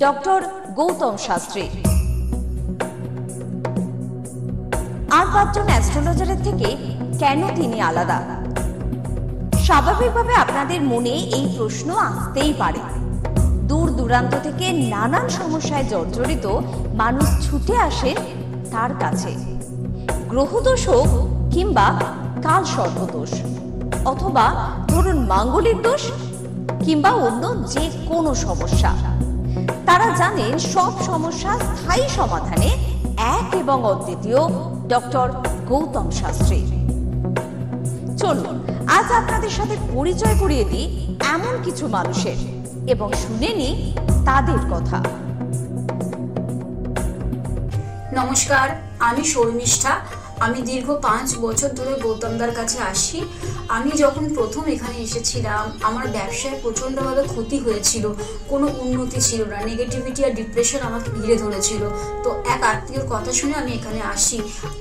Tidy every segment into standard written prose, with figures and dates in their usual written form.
Doctor Gautam Shastri. আর 5 জন অ্যাস্ট্রোলজারের থেকে কেন তিনি আলাদা? স্বাভাবিকভাবে আপনাদের মনে এই প্রশ্ন আসতেই পারে। দূর দূরান্ত থেকে নানান সমস্যায় জর্জরিত মানুষ ছুটে আসে তার কাছে। গ্রহদোষ হোক কিংবা কাল সর্পদোষ, অথবা ধরুন মাঙ্গলিক দোষ কিংবা অন্য যে কোনো সমস্যা, তারা জানেন সব সমস্যার স্থায়ী সমাধানে এক এবং অদ্বিতীয় ডক্টর গৌতম শাস্ত্রী। চলুন আজ আপনাদের সাথে পরিচয় করিয়ে দিই এমন কিছু মানুষের এবং শুনে নিই তাদের কথা। নমস্কার, আমি শর্মিষ্ঠা। আমি দীর্ঘ 5 বছর ধরে গৌতমদার কাছে আসি। আমি যখন প্রথম এখানে এসেছিলাম, আমার ব্যবসায় প্রচণ্ডভাবে ক্ষতি হয়েছিল, কোনো উন্নতি ছিল না, নেগেটিভিটি আর ডিপ্রেশন আমাকে ঘিরে ধরেছিল। তো এক আত্মীয়র কথা শুনে আমি এখানে আসি।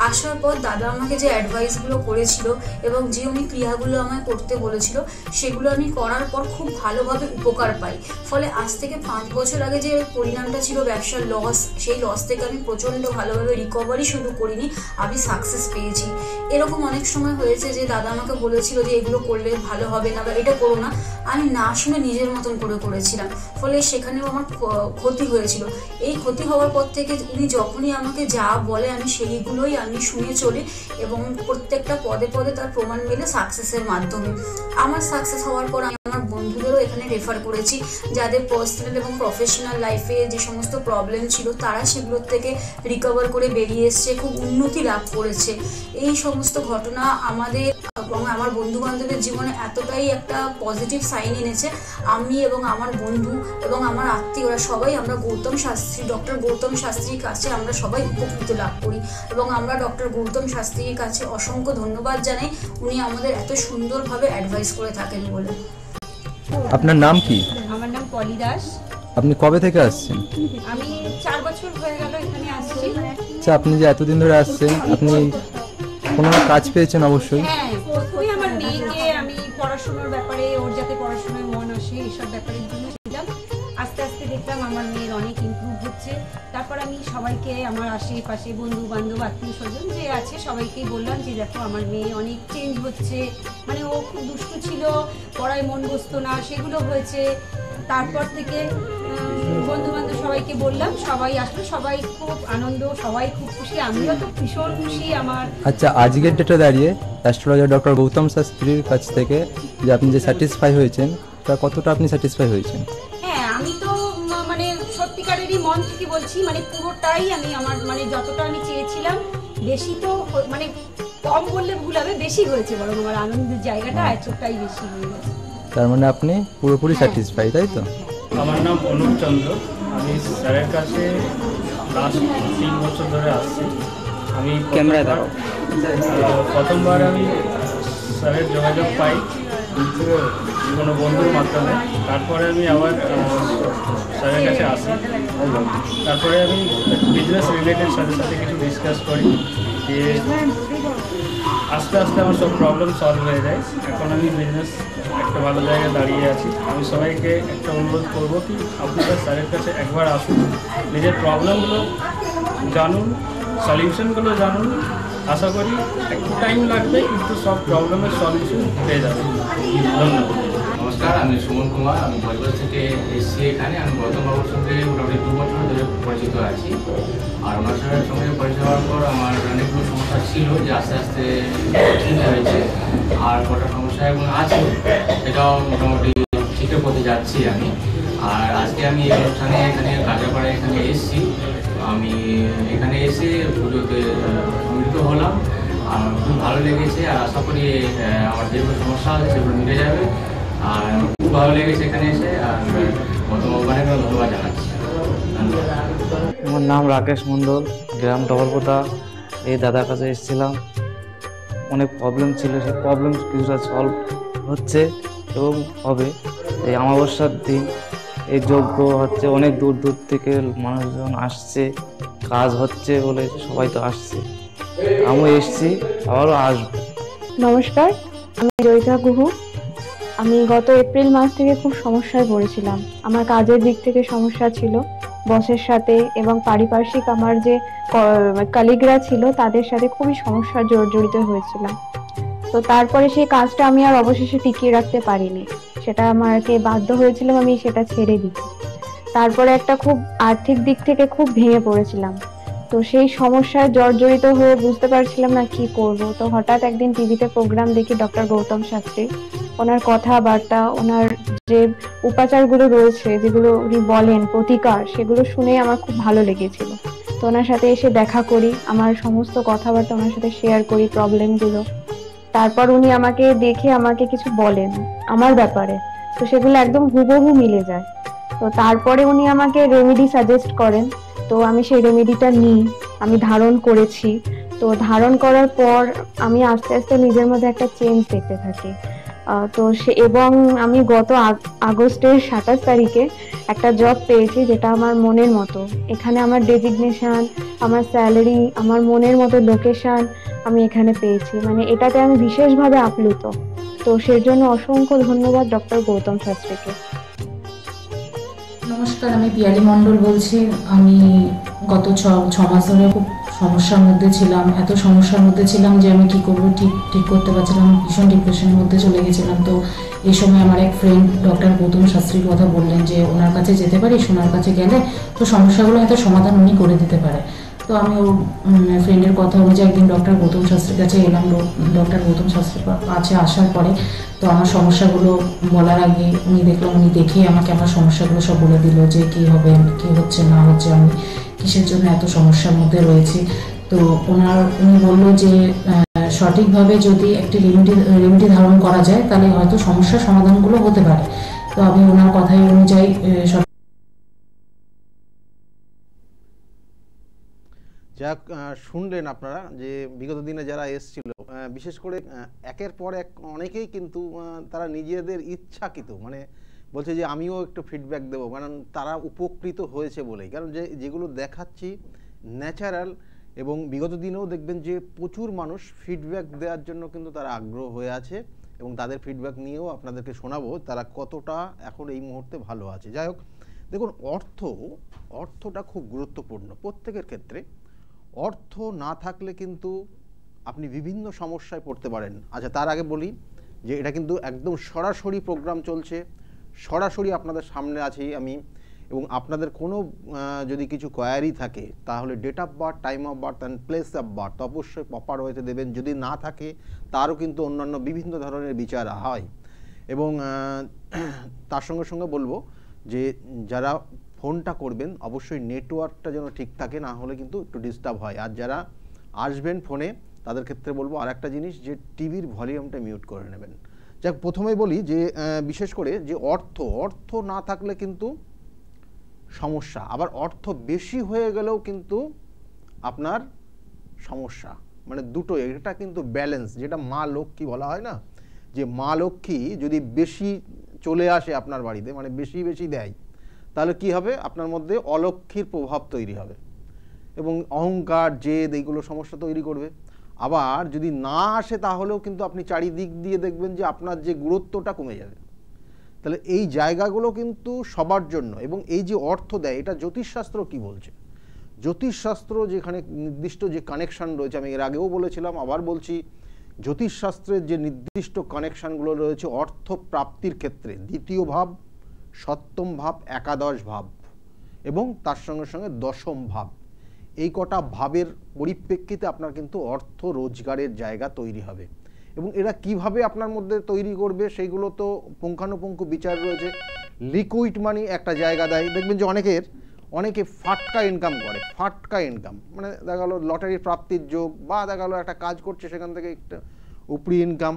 আসার পর দাদা আমাকে যে অ্যাডভাইসগুলো করেছিল এবং যে উনি ক্রিয়াগুলো আমায় করতে বলেছিল, সেগুলো আমি করার পর খুব ভালোভাবে উপকার পাই। ফলে আজ থেকে 5 বছর আগে যে পরিণামটা ছিল ব্যবসার লস, সেই লস থেকে আমি প্রচণ্ড ভালোভাবে রিকভারি শুরু করিনি, আমি সাকসেস পেয়েছি। এরকম অনেক সময় হয়েছে যে দাদা আমাকে বলেছিল যে এগুলো করলে ভালো হবে না বা এটা করো না, আমি না শুনে নিজের মতন করে করেছিলাম। ফলে সেখানেও আমার ক্ষতি হয়েছিল। এই ক্ষতি হওয়ার পর থেকে উনি যখনই আমাকে যা বলে আমি সেইগুলোই আমি শুনে চলি এবং প্রত্যেকটা পদে পদে তার প্রমাণ মেলে সাকসেসের মাধ্যমে। আমার সাকসেস হওয়ার পর আমি আমার বন্ধুদেরও এখানে রেফার করেছি, যাদের পার্সোনাল এবং প্রফেশনাল লাইফে যে সমস্ত প্রবলেম ছিল তারা সেগুলোর থেকে রিকভার করে বেরিয়ে এসছে, খুব উন্নতি লাভ করেছে। এই সমস্ত ঘটনা আমাদের এবং আমার বন্ধু বান্ধবের জীবনে এতটাই একটা পজিটিভ সাইন এনেছে। আমি এবং আমার বন্ধু এবং আমার আত্মীয়রা সবাই আমরা ডক্টর গৌতম শাস্ত্রীর কাছে আমরা সবাই উপকৃত লাভ করি এবং আমরা ডক্টর গৌতম শাস্ত্রীর কাছে অসংখ্য ধন্যবাদ জানাই, উনি আমাদের এত সুন্দরভাবে অ্যাডভাইস করে থাকেন বলে। আপনার নাম কি? আমার নাম পলি দাস। আপনি কবে থেকে আসছেন? আমি 4 বছর হয়ে গেল এখানে আসছি। আচ্ছা, আপনি যে এতদিন ধরে আসছেন, আপনি কোনো কাজ পেয়েছেন? অবশ্যই। হ্যাঁ, প্রথমে আমার মেয়েকে আমি পড়াশোনার ব্যাপারে, ওর যাতে পড়াশোনায় মন আসে এইসব ব্যাপারের জন্য ছিলাম। আস্তে আস্তে দেখলাম আমার মেয়ের অনেক ইমপ্রুভ হচ্ছে। তারপর আমি সবাইকে, আমার আশেপাশে বন্ধু বান্ধব আত্মীয় স্বজন যে আছে সবাইকেই বললাম যে দেখো আমার মেয়ে অনেক চেঞ্জ হচ্ছে, মানে ও খুব দুষ্টু ছিল, পড়ায় মন বসতো না, সেগুলো হয়েছে। তারপর থেকে বন্ধু বান্ধব সবাইকে বললাম, সবাই আসলো, সবাই খুব আনন্দ, সবাই খুব খুশি, আমিও তো ভীষণ খুশি। আমার আচ্ছা, আজকের ডেটে দাঁড়িয়ে অ্যাস্ট্রোলজার ডক্টর গৌতম শাস্ত্রীর কাছ থেকে যে আপনি যে স্যাটিসফাই হয়েছেন, তা কতটা আপনি স্যাটিসফাই হয়েছেন? হ্যাঁ, আমি তো মানে সত্যিকারেরই মন থেকে বলছি, মানে পুরোটাই আমি আমার মানে যতটা আমি চেয়েছিলাম, বেশি তো মানে কম বললে ভুল হবে, বেশি হয়েছে, বরং আমার আনন্দের জায়গাটা এতটাই বেশি হয়ে গেছে। তার মানে আপনি পুরোপুরি স্যাটিসফাই, তাই তো? আমার নাম অনুপ চন্দ্র। আমি স্যারের কাছে লাস্ট 3 বছর ধরে আসছি। আমি প্রথমবার আমি স্যারের যোগাযোগ পাই কোনো বন্ধুর মাধ্যমে। তারপরে আমি আবার স্যারের কাছে আসি। তারপরে আমি বিজনেস রিলেটেড সাথে সাথে কিছু ডিসকাস করি, যে আস্তে আস্তে আমার সব প্রবলেম সলভ হয়ে যায়। এখন আমি বিজনেস একটা ভালো জায়গায় দাঁড়িয়ে আছি। আমি সবাইকে একটা অনুরোধ করবো কি আপনারা স্যারের কাছে একবার আসুন, নিজের প্রবলেমগুলো জানুন, সলিউশনগুলো জানুন। আশা করি একটু টাইম লাগবে, কিন্তু সব প্রবলেমের সলিউশন পেয়ে যাবেন। ধন্যবাদ। নমস্কার, আমি সুমন কুমার। আমি বজবজ থেকে এসেছি এখানে। আমি গৌতমবাবুর সঙ্গে মোটামুটি 2 বছর ধরে পরিচিত আছি। আর ওনার সঙ্গে পরিচয় হওয়ার পর আমার অনেকগুলো সমস্যা ছিল, যে আস্তে আস্তে ঠিক হয়েছে। আর কটা সমস্যা এবং আছে, এটাও মোটামুটি ঠিকের পথে যাচ্ছি আমি। আর আজকে আমি এই অনুষ্ঠানে এখানে কাজাপাড়ায় এখানে এসেছি। আমি এখানে এসে পুজোতে সম্মিলিত হলাম, আর খুব ভালো লেগেছে। আর আশা করি আমার যেগুলো সমস্যা আছে সেগুলো মিটে যাবে। আর খুব ভালো লেগেছে এখানে এসে। আর অনেক ধন্যবাদ জানাচ্ছি। আমার নাম রাকেশ মণ্ডল, গ্রাম ডবলপোতা। এই দাদার কাছে এসেছিলাম, অনেক প্রবলেম ছিল, সেই প্রবলেম কিছুটা সলভ হচ্ছে এবং হবে। এই অমাবস্যার দিন এই যজ্ঞ হচ্ছে, অনেক দূর দূর থেকে মানুষজন আসছে, কাজ হচ্ছে বলে সবাই তো আসছে, আমিও এসছি, আবারও আসবো। নমস্কার, আমি জয়িতা গুহ। আমি গত এপ্রিল মাস থেকে খুব সমস্যায় পড়েছিলাম। আমার কাজের দিক থেকে সমস্যা ছিল, বসের সাথে এবং পারিপার্শ্বিক আমার যে কলিগরা ছিল তাদের সাথে খুবই সমস্যা জড়িত হয়েছিলাম। তো তারপরে সেই কাজটা আমি আর অবশেষে টিকিয়ে রাখতে পারিনি, সেটা আমাকে বাধ্য হয়েছিলাম আমি সেটা ছেড়ে দিতে। তারপরে একটা খুব আর্থিক দিক থেকে খুব ভেঙে পড়েছিলাম। তো সেই সমস্যায় জর্জরিত হয়ে বুঝতে পারছিলাম না কি করব। তো হঠাৎ একদিন টিভিতে প্রোগ্রাম দেখি ডক্টর গৌতম শাস্ত্রী, ওনার কথাবার্তা, ওনার যে উপাচারগুলো রয়েছে যেগুলো উনি বলেন প্রতিকার, সেগুলো শুনে আমার খুব ভালো লেগেছিল। তো ওনার সাথে এসে দেখা করি, আমার সমস্ত কথাবার্তা ওনার সাথে শেয়ার করি, প্রবলেমগুলো। তারপর উনি আমাকে দেখে আমাকে কিছু বলেন আমার ব্যাপারে, তো সেগুলো একদম হুবহু মিলে যায়। তো তারপরে উনি আমাকে রেমেডি সাজেস্ট করেন, তো আমি সেই রেমেডিটা নিই, আমি ধারণ করেছি। তো ধারণ করার পর আমি আস্তে আস্তে নিজের মধ্যে একটা চেঞ্জ দেখতে থাকি। তো এবং আমি গত আগস্টের 27 তারিখে একটা জব পেয়েছি যেটা আমার মনের মতো। এখানে আমার ডেজিগনেশন, আমার স্যালারি, আমার মনের মতো লোকেশন আমি এখানে পেয়েছি, মানে এটাতে আমি বিশেষভাবে আপ্লুত। তো সেই জন্য অসংখ্য ধন্যবাদ ডক্টর গৌতম শাস্ত্রীকে। নমস্কার, আমি পিয়ালি মণ্ডল বলছি। আমি গত ছ মাস ধরে খুব সমস্যার মধ্যে ছিলাম, এত সমস্যার মধ্যে ছিলাম যে আমি কি করবো ঠিক করতে পারছিলাম, ভীষণ ডিপ্রেশনের মধ্যে চলে গেছিলাম। তো এই সময় আমার এক ফ্রেন্ড ডক্টর গৌতম শাস্ত্রীর কথা বললেন যে ওনার কাছে যেতে পারিস, ওনার কাছে গেলে তো সমস্যাগুলো হয়তো সমাধান উনি করে দিতে পারে। তো আমি ওর ফ্রেন্ডের কথা অনুযায়ী একদিন ডক্টর গৌতম শাস্ত্রীর কাছে এলাম। ডক্টর গৌতম শাস্ত্রীর কাছে আসার পরে তো আমার সমস্যাগুলো বলার আগে উনি দেখে আমাকে আমার সমস্যাগুলো সব বলে দিল যে কি হবে, কি হচ্ছে না হচ্ছে, আমি কিসের জন্য এত সমস্যার মধ্যে রয়েছি। তো উনি বললো যে সঠিকভাবে যদি একটি রেমেডি ধারণ করা যায় তাহলে হয়তো সমস্যার সমাধানগুলো হতে পারে। তো আমি ওনার কথাই অনুযায়ী যাক, শুনলেন আপনারা যে বিগত দিনে যারা এসছিল, বিশেষ করে একের পর এক অনেকেই কিন্তু তারা নিজেদের ইচ্ছাকৃত মানে বলছে যে আমিও একটু ফিডব্যাক দেবো, কারণ তারা উপকৃত হয়েছে বলেই। কারণ যেগুলো দেখাচ্ছি ন্যাচারাল, এবং বিগত দিনেও দেখবেন যে প্রচুর মানুষ ফিডব্যাক দেওয়ার জন্য কিন্তু তারা আগ্রহ হয়ে আছে, এবং তাদের ফিডব্যাক নিয়েও আপনাদেরকে শোনাবো তারা কতটা এখন এই মুহূর্তে ভালো আছে। যাই হোক, দেখুন অর্থটা খুব গুরুত্বপূর্ণ প্রত্যেকের ক্ষেত্রে। অর্থ না থাকলে কিন্তু আপনি বিভিন্ন সমস্যায় পড়তে পারেন। আচ্ছা, তার আগে বলি যে এটা কিন্তু একদম সরাসরি প্রোগ্রাম চলছে, সরাসরি আপনাদের সামনে আছি আমি, এবং আপনাদের কোনো যদি কিছু কোয়ারি থাকে তাহলে date of birth, time of birth and place of birth অবশ্যই প্রপার ওয়েতে দেবেন। যদি না থাকে তারও কিন্তু অন্যান্য বিভিন্ন ধরনের বিচার হয়। এবং তার সঙ্গে সঙ্গে বলবো যে যারা ফোনটা করবেন অবশ্যই নেটওয়ার্কটা যেন ঠিক থাকে, না হলে কিন্তু একটু ডিস্টার্ব হয়। আর যারা আসবেন ফোনে তাদের ক্ষেত্রে বলবো আর একটা জিনিস, যে টিভির ভলিউমটা মিউট করে নেবেন। যাক, প্রথমেই বলি যে বিশেষ করে যে অর্থ না থাকলে কিন্তু সমস্যা, আবার অর্থ বেশি হয়ে গেলেও কিন্তু আপনার সমস্যা, মানে দুটো। এটা কিন্তু ব্যালেন্স, যেটা মা লক্ষ্মী বলা হয় না, যে মা লক্ষ্মী যদি বেশি চলে আসে আপনার বাড়িতে, মানে বেশি দেয়, তাহলে কি হবে, আপনার মধ্যে অলক্ষ্মীর প্রভাব তৈরি হবে এবং অহংকার, জেদ, এইগুলো সমস্যা তৈরি করবে। আবার যদি না আসে তাহলেও কিন্তু আপনি চারিদিক দিয়ে দেখবেন যে আপনার যে গুরুত্বটা কমে যাবে। তাহলে এই জায়গাগুলো কিন্তু সবার জন্য। এবং এই যে অর্থ দেয়, এটা জ্যোতিষশাস্ত্র কি বলছে, জ্যোতিষশাস্ত্র যেখানে নির্দিষ্ট যে কানেকশান রয়েছে, আমি এর আগেও বলেছিলাম আবার বলছি, জ্যোতিষশাস্ত্রের যে নির্দিষ্ট কানেকশানগুলো রয়েছে অর্থ প্রাপ্তির ক্ষেত্রে, দ্বিতীয় ভাব, সপ্তম ভাব, একাদশ ভাব এবং তার সঙ্গে সঙ্গে দশম ভাব, এই কটা ভাবের পরিপ্রেক্ষিতে আপনার কিন্তু অর্থ রোজগারের জায়গা তৈরি হবে। এবং এরা কিভাবে আপনার মধ্যে তৈরি করবে সেইগুলো তো পুঙ্খানুপুঙ্খ বিচার রয়েছে। লিকুইড মানি একটা জায়গা দেয়, দেখবেন যে অনেকে ফাটকা ইনকাম করে, ফাটকা ইনকাম মানে দেখা গেলো লটারির প্রাপ্তির যোগ, বা দেখা গেলো একটা কাজ করছে সেখান থেকে একটা উপরি ইনকাম,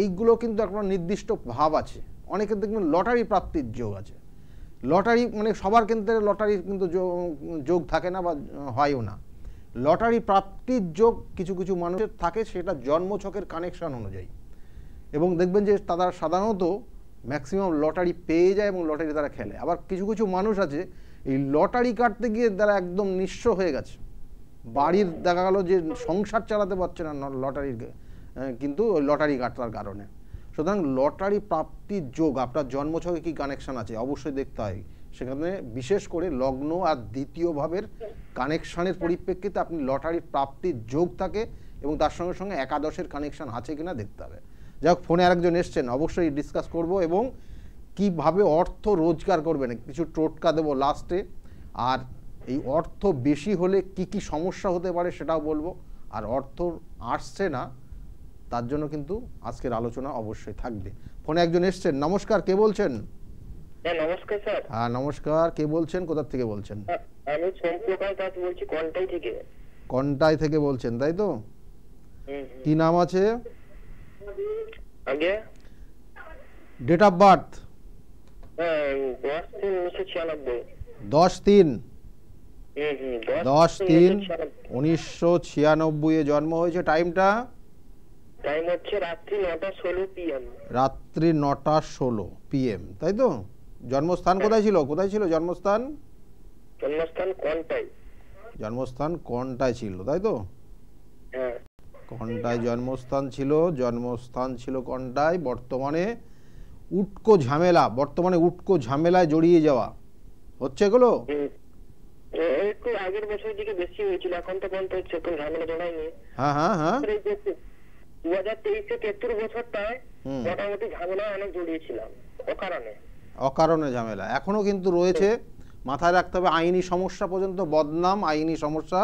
এইগুলো কিন্তু একটা নির্দিষ্ট ভাব আছে। অনেকের দেখবেন লটারি প্রাপ্তির যোগ আছে। লটারি মানে সবার ক্ষেত্রে লটারি কিন্তু যোগ থাকে না বা হয়ও না। লটারি প্রাপ্তির যোগ কিছু কিছু মানুষের থাকে, সেটা জন্মছকের কানেকশন অনুযায়ী। এবং দেখবেন যে তারা সাধারণত ম্যাক্সিমাম লটারি পেয়ে যায় এবং লটারি তারা খেলে। আবার কিছু কিছু মানুষ আছে এই লটারি কাটতে গিয়ে তারা একদম নিঃস্ব হয়ে গেছে, বাড়ির দেখা গেল যে সংসার চালাতে পারছে না লটারির, কিন্তু ওই লটারি কাটার কারণে। সুতরাং লটারি প্রাপ্তির যোগ আপনার জন্মছকে কি কানেকশন আছে অবশ্যই দেখতে হয়। সেখানে বিশেষ করে লগ্ন আর দ্বিতীয় ভাবের কানেকশনের পরিপ্রেক্ষিতে আপনি লটারির প্রাপ্তির যোগ থাকে এবং তার সঙ্গে সঙ্গে একাদশের কানেকশন আছে কিনা দেখতে হবে। যাই হোক, ফোনে আরেকজন এসছেন, অবশ্যই ডিসকাস করব এবং কিভাবে অর্থ রোজগার করবেন কিছু টোটকা দেবো লাস্টে। আর এই অর্থ বেশি হলে কি কি সমস্যা হতে পারে সেটাও বলবো। আর অর্থ আসছে না তার জন্য কিন্তু আজকের আলোচনা অবশ্যই থাকবে। ফোনে একজন এসছেন, নমস্কার, কে বলছেন? নমস্কার স্যার। হ্যাঁ নমস্কার, কে বলছেন, কোথা থেকে বলছেন? আমি সোমপ্রকাশ দাস বলছি, কন্টাই থেকে। কন্টাই থেকে বলছেন, তাই তো? কি নাম আছে? আগে ডেট অফ বার্থ? 10/3/1996 এ জন্ম হয়েছে। টাইমটা? টাইম হচ্ছে রাত্রি 9:16 PM। রাত্রি 9:16 PM, তাই তো? জন্মস্থান কোথায় ছিল? কোথায় ছিল জন্মস্থান? জন্মস্থান কন্টাই। জন্মস্থান কন্টাই ছিল, তাই তো? হ্যাঁ, কন্টায় জন্মস্থান ছিল, জন্মস্থান ছিল কন্টায়। বর্তমানে উটকো ঝামেলায় জড়িয়ে যাওয়া হচ্ছে এগুলো? একটু আগের বছর দিকে বেশি হয়েছিল, এখন তো বলতে হচ্ছে কোন ঝামেলা জড়াইনি। হ্যাঁ হ্যাঁ হ্যাঁ, 2023-এ 73 বছরটায় মোটামুটি ঝামেলা অনেক জড়িয়েছিলাম অকারণে ঝামেলা এখনো কিন্তু রয়েছে। মাথায় রাখতে হবে আইনি সমস্যা পর্যন্ত, বদনাম, আইনি সমস্যা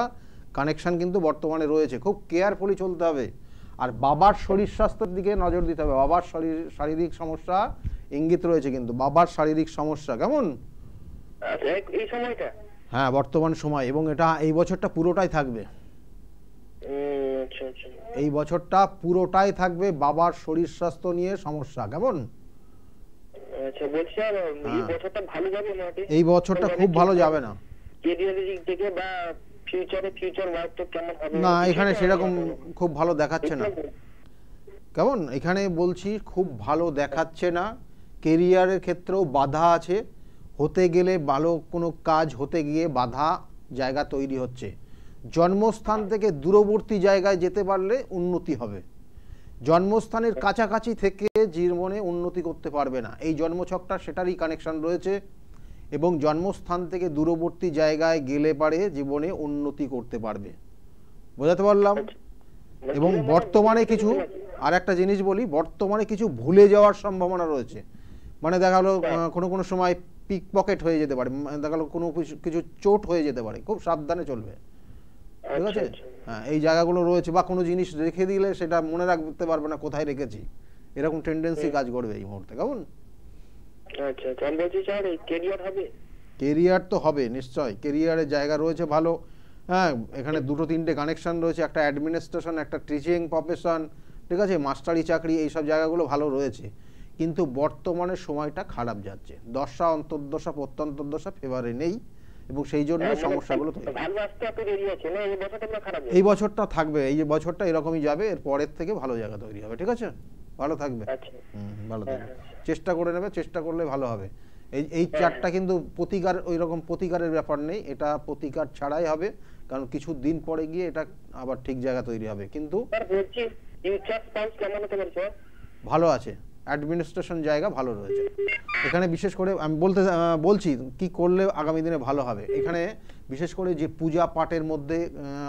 কানেকশন কিন্তু বর্তমানে রয়েছে। খুব কেয়ারফুলি চলতে হবে। আর বাবার শরীর স্বাস্থ্যের দিকে নজর দিতে হবে। বাবার শারীরিক সমস্যা ইঙ্গিত রয়েছে কিন্তু, বাবার শারীরিক সমস্যা কেমন এই সময়টা? হ্যাঁ, বর্তমান সময়, এবং এটা এই বছরটা পুরোটাই থাকবে। এই বছরটা পুরোটাই থাকবে বাবার শরীর স্বাস্থ্য নিয়ে সমস্যা, কেমন? এই বছরটা খুব ভালো যাবে না। না, এখানে সেরকম খুব ভালো দেখাচ্ছে না, কেমন? এখানে বলছি খুব ভালো দেখাচ্ছে না। কেরিয়ারের ক্ষেত্রেও বাধা আছে, হতে গেলে ভালো কোনো কাজ হতে গিয়ে বাধা জায়গা তৈরি হচ্ছে। জন্মস্থান থেকে দূরবর্তী জায়গায় যেতে পারলে উন্নতি হবে। জন্মস্থানের কাছাকাছি থেকে জীবনে উন্নতি করতে পারবে না। এই জন্মছকটা সেটারই কানেকশন রয়েছে, এবং জন্মস্থান থেকে দূরবর্তী জায়গায় গেলে পারে জীবনে উন্নতি করতে পারবে। বোঝাতে পারলাম? এবং বর্তমানে কিছু, আর একটা জিনিস বলি, বর্তমানে কিছু ভুলে যাওয়ার সম্ভাবনা রয়েছে। মানে দেখা গেলো কোনো সময় পিক পকেট হয়ে যেতে পারে, দেখা গেলো কোনো কিছু চোট হয়ে যেতে পারে, খুব সাবধানে চলবে, ঠিক আছে? হ্যাঁ, এই জায়গাগুলো রয়েছে। বা কোনো জিনিস রেখে দিলে সেটা মনে রাখতে পারবে না কোথায় রেখেছি, এরকম টেন্ডেন্সি কাজ করবে এই মুহূর্তে, কেমন? কেরিয়ার তো হবে নিশ্চয়, কেরিয়ারের জায়গা রয়েছে ভালো। হ্যাঁ, এখানে 2-3টে কানেকশন রয়েছে, একটা অ্যাডমিনিস্ট্রেশন, একটা টিচিং প্রফেশন, ঠিক আছে, মাস্টারি চাকরি, এইসব জায়গাগুলো ভালো রয়েছে। কিন্তু বর্তমানে সময়টা খারাপ যাচ্ছে, দশা অন্তর্দশা প্রত্যন্তর্দশা ফেভারে নেই, এবং সেই জন্য সমস্যাগুলো তৈরি। এই বছরটা থাকবে, এই বছরটা এরকমই যাবে, এর পরের থেকে ভালো জায়গা তৈরি হবে, ঠিক আছে? ভালো থাকবে, ভালো থাকবে, চেষ্টা করে নেবে, চেষ্টা করলে ভালো হবে। এই চারটা কিন্তু প্রতিকার, ওই রকম প্রতিকারের ব্যাপার নেই, এটা প্রতিকার ছাড়াই হবে, কারণ কিছু দিন পরে গিয়ে এটা আবার ঠিক জায়গা তৈরি হবে। কিন্তু ভালো আছে, অ্যাডমিনিস্ট্রেশন জায়গা ভালো রয়েছে এখানে। বিশেষ করে আমি বলছি কি করলে আগামী দিনে ভালো হবে। এখানে বিশেষ করে যে পূজা পাঠের মধ্যে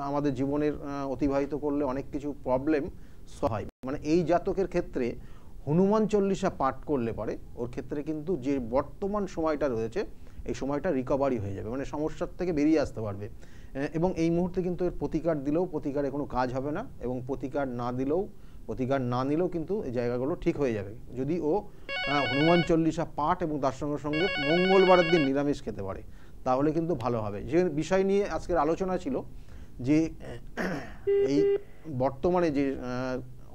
আমাদের জীবনের অতিবাহিত করলে অনেক কিছু প্রবলেম হয়। মানে এই জাতকের ক্ষেত্রে হনুমান চল্লিশা পাঠ করলে পরে ওর ক্ষেত্রে কিন্তু যে বর্তমান সময়টা রয়েছে এই সময়টা রিকভারি হয়ে যাবে, মানে সমস্যার থেকে বেরিয়ে আসতে পারবে। এবং এই মুহূর্তে কিন্তু এর প্রতিকার দিলেও প্রতিকারে কোনো কাজ হবে না, এবং প্রতিকার না নিলেও কিন্তু এই জায়গাগুলো ঠিক হয়ে যাবে যদি ও হনুমান চল্লিশা পাঠ এবং তার সঙ্গে সঙ্গে মঙ্গলবারের দিন নিরামিষ খেতে পারে, তাহলে কিন্তু ভালো হবে। যে বিষয় নিয়ে আজকের আলোচনা ছিল যে এই বর্তমানে যে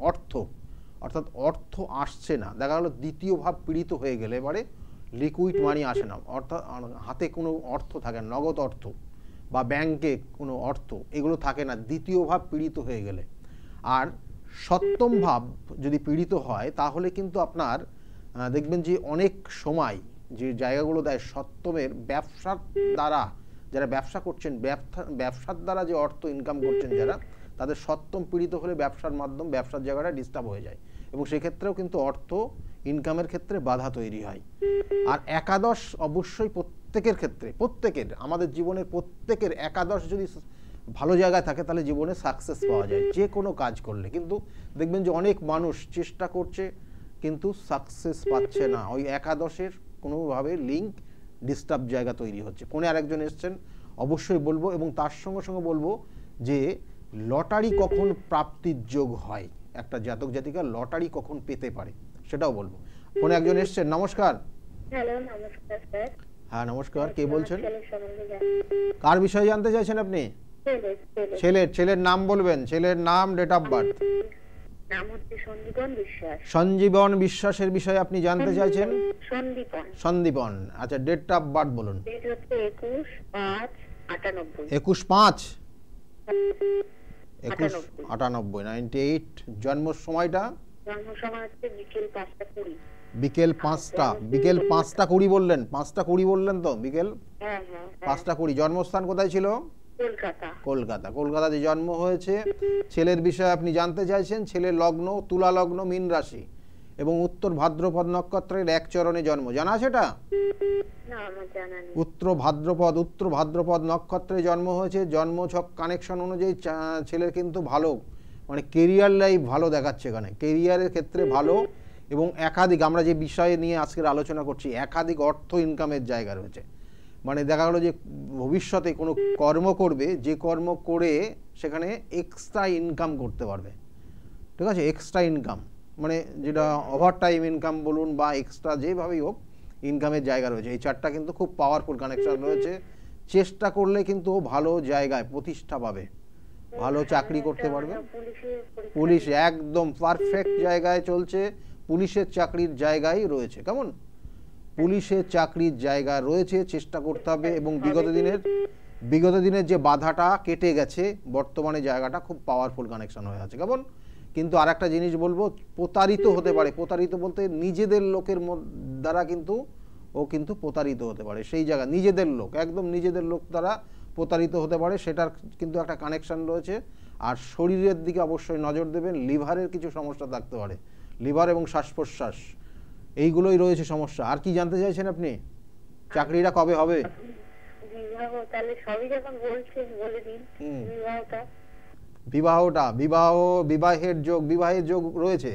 অর্থাৎ অর্থ আসছে না, দেখা গেলো দ্বিতীয় ভাব পীড়িত হয়ে গেলে এবারে লিকুইড মানি আসে না, অর্থাৎ হাতে কোনো অর্থ থাকে না, নগদ অর্থ বা ব্যাংকে কোনো অর্থ এগুলো থাকে না দ্বিতীয় ভাব পীড়িত হয়ে গেলে। আর সপ্তম ভাব যদি পীড়িত হয় তাহলে কিন্তু আপনার দেখবেন যে অনেক সময় যে জায়গাগুলো দেয় সপ্তমের ব্যবসার দ্বারা, যারা ব্যবসা করছেন, ব্যবসার দ্বারা যে অর্থ ইনকাম করছেন যারা, তাদের সপ্তম পীড়িত হলে ব্যবসার জায়গাটা ডিস্টার্ব হয়ে যায়, এবং সেক্ষেত্রেও কিন্তু অর্থ ইনকামের ক্ষেত্রে বাধা তৈরি হয়। আর একাদশ অবশ্যই প্রত্যেকের ক্ষেত্রে, প্রত্যেকের, আমাদের জীবনের প্রত্যেকের একাদশ যদি ভালো জায়গায় থাকে তাহলে জীবনে সাকসেস পাওয়া যায় যে কোনো কাজ করলে। কিন্তু দেখবেন যে অনেক মানুষ চেষ্টা করছে কিন্তু সাকসেস পাচ্ছে না, ওই একাদশের কোনোভাবে লিঙ্ক ডিস্টার্ব জায়গা তৈরি হচ্ছে। ফোনে আরেকজন এসছেন, অবশ্যই বলবো, এবং তার সঙ্গে সঙ্গে বলবো যে লটারি কখন প্রাপ্তির যোগ হয়, একটা জাতক জাতিকা লটারি কখন পেতে পারে সেটাও বলবো। ফোনে একজন এসছেন, নমস্কার। হ্যালো, নমস্কার স্যার। হ্যাঁ নমস্কার, কে বলছেন? কার বিষয়ে জানতে চাইছেন আপনি? ছেলের নাম বলবেন, ছেলের নাম, ডেট অফ বার্থ। নাম হচ্ছে সঞ্জীবন বিশ্বাস। সঞ্জীবন বিশ্বাসের বিষয়ে আপনি জানতে চাইছেন? সন্দীপন, আচ্ছা, ডেট অফ বার্থ বলুন। ডেট হচ্ছে 21/5/98। 21/5/98, 98। জন্ম সময়টা? জন্ম সময় হচ্ছে বিকেল 5:20। বিকেল 5:20 বললেন, 5:20 বললেন তো, বিকেল 5:20। জন্মস্থান কোথায় ছিল? কলকাতাতে জন্ম হয়েছে। ছেলের বিষয়ে আপনি জানতে চাইছেন, ছেলের লগ্ন তুলা লগ্ন, মীন রাশি, এবং উত্তর ভাদ্রপদ নক্ষত্রের এক চরণে জন্ম। জানা আছে এটা? উত্তর ভাদ্রপদ নক্ষত্রে জন্ম হয়েছে। জন্মছক কানেকশন অনুযায়ী ছেলের কিন্তু ভালো, মানে কেরিয়ার লাইফ ভালো দেখাচ্ছে, এখানে কেরিয়ারের ক্ষেত্রে ভালো, এবং একাধিক, আমরা যে বিষয়ে নিয়ে আজকের আলোচনা করছি, একাধিক অর্থ ইনকামের জায়গা রয়েছে। মানে দেখা গেলো যে ভবিষ্যতে কোনো কর্ম করবে, যে কর্ম করে সেখানে এক্সট্রা ইনকাম করতে পারবে, ঠিক আছে? এক্সট্রা ইনকাম মানে যেটা ওভার টাইম ইনকাম বলুন বা এক্সট্রা যেভাবেই হোক, ইনকামের জায়গা রয়েছে। এই চারটা কিন্তু খুব পাওয়ারফুল কানেকশন রয়েছে। চেষ্টা করলে কিন্তু ভালো জায়গায় প্রতিষ্ঠা পাবে, ভালো চাকরি করতে পারবে। পুলিশ একদম পারফেক্ট জায়গায় চলছে, পুলিশের চাকরির জায়গায় রয়েছে। কেমন? পুলিশের চাকরির জায়গা রয়েছে, চেষ্টা করতে হবে। এবং বিগত দিনের যে বাধাটা কেটে গেছে, বর্তমানে জায়গাটা খুব পাওয়ারফুল কানেকশন হয়ে আছে। কেমন? কিন্তু আর একটা জিনিস বলবো, প্রতারিত হতে পারে। প্রতারিত বলতে নিজেদের লোকের দ্বারা কিন্তু ও কিন্তু প্রতারিত হতে পারে, সেই জায়গা নিজেদের লোক, একদম নিজেদের লোক দ্বারা প্রতারিত হতে পারে, সেটার কিন্তু একটা কানেকশন রয়েছে। আর শরীরের দিকে অবশ্যই নজর দেবেন, লিভারের কিছু সমস্যা থাকতে পারে, লিভার এবং শ্বাস প্রশ্বাস, এইগুলোই রয়েছে সমস্যা। আর কি জানতে চাইছেন আপনি? চাকরিটা কবে হবে? বিবাহের যোগ রয়েছে।